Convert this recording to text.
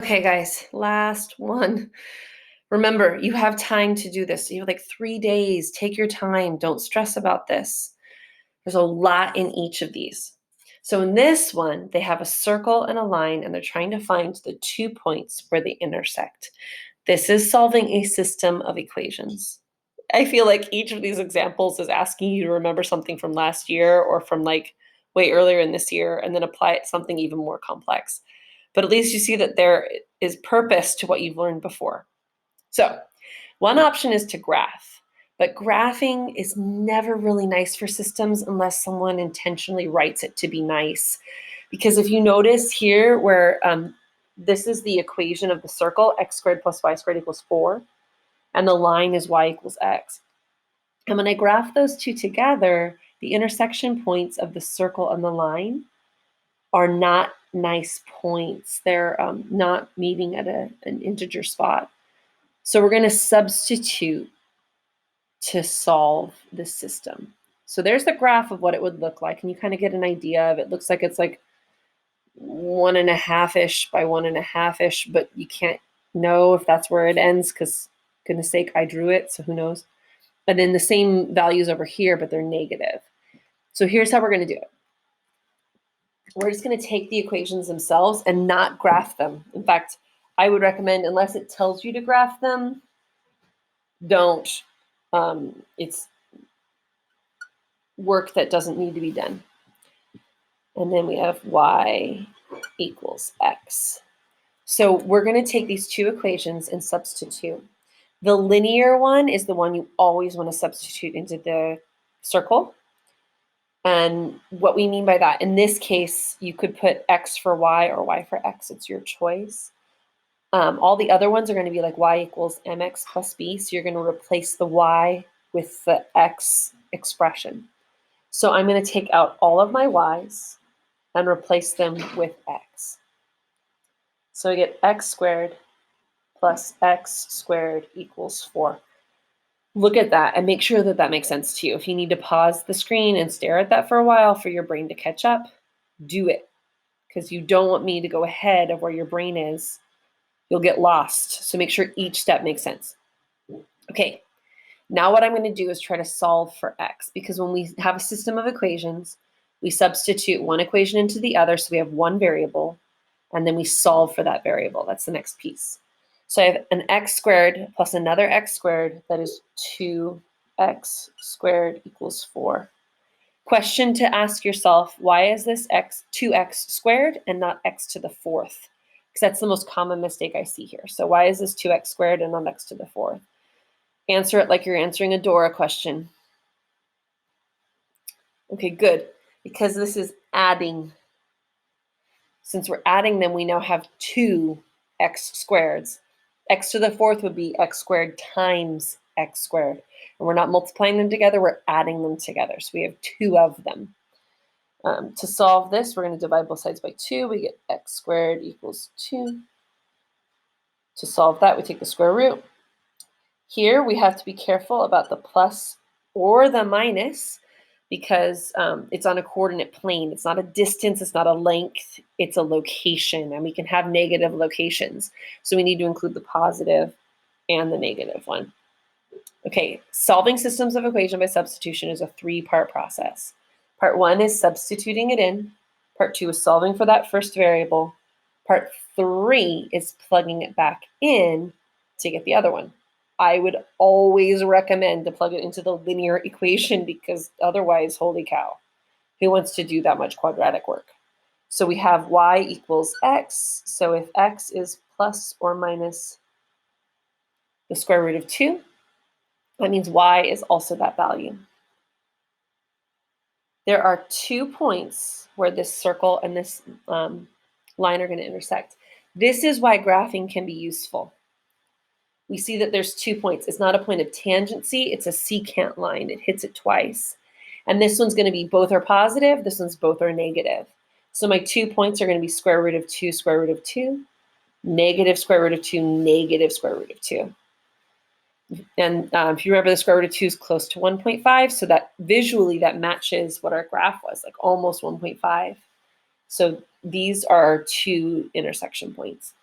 Okay, guys, last one. Remember, you have time to do this. You have like 3 days. Take your time. Don't stress about this. There's a lot in each of these. So in this one, they have a circle and a line, and they're trying to find the 2 points where they intersect. This is solving a system of equations. I feel like each of these examples is asking you to remember something from last year or from like way earlier in this year and then apply it to something even more complex. But at least you see that there is purpose to what you've learned before. So one option is to graph, but graphing is never really nice for systems unless someone intentionally writes it to be nice. Because if you notice here where this is the equation of the circle, x squared plus y squared equals 4, and the line is y equals x. And when I graph those two together, the intersection points of the circle and the line are not nice points. They're not meeting at an integer spot. So we're going to substitute to solve this system. So there's the graph of what it would look like, and you kind of get an idea of it. Looks like it's like 1.5-ish by 1.5-ish, but you can't know if that's where it ends because, goodness sake, I drew it, so who knows. And then the same values over here, but they're negative. So here's how we're going to do it. We're just going to take the equations themselves and not graph them. In fact, I would recommend, unless it tells you to graph them, don't. It's work that doesn't need to be done. And then we have y equals x. So we're going to take these two equations and substitute. The linear one is the one you always want to substitute into the circle. And what we mean by that, in this case, you could put x for y or y for x. It's your choice. All the other ones are going to be like y equals mx plus b. So you're going to replace the y with the x expression. So I'm going to take out all of my y's and replace them with x. So I get x squared plus x squared equals 4. Look at that and make sure that that makes sense to you. If you need to pause the screen and stare at that for a while for your brain to catch up, do it, because you don't want me to go ahead of where your brain is. You'll get lost. So make sure each step makes sense. Okay, now what I'm going to do is try to solve for x, because when we have a system of equations, we substitute one equation into the other, so we have one variable, and then we solve for that variable. That's the next piece. So I have an x squared plus another x squared, that is 2x squared equals 4. Question to ask yourself, why is this 2x squared and not x to the 4th? Because that's the most common mistake I see here. So why is this 2x squared and not x to the 4th? Answer it like you're answering a Dora question. Okay, good. Because this is adding. Since we're adding them, we now have 2 x squareds. X to the 4th would be x squared times x squared. And we're not multiplying them together, we're adding them together. So we have 2 of them. To solve this, we're going to divide both sides by 2. We get x squared equals 2. To solve that, we take the square root. Here, we have to be careful about the plus or the minus, because it's on a coordinate plane. It's not a distance, it's not a length, it's a location, and we can have negative locations. So we need to include the positive and the negative one. Okay, solving systems of equation by substitution is a 3-part process. Part 1 is substituting it in. Part 2 is solving for that first variable. Part 3 is plugging it back in to get the other one. I would always recommend to plug it into the linear equation, because otherwise, holy cow, who wants to do that much quadratic work? So we have y equals x. So if x is plus or minus the square root of 2, that means y is also that value. There are 2 points where this circle and this line are going to intersect. This is why graphing can be useful. We see that there's 2 points. It's not a point of tangency, it's a secant line. It hits it twice. And this one's going to be both are positive, this one's both are negative. So my 2 points are going to be square root of 2, square root of 2, negative square root of 2, negative square root of 2. And if you remember, the square root of 2 is close to 1.5, so that visually that matches what our graph was, like almost 1.5. So these are our 2 intersection points.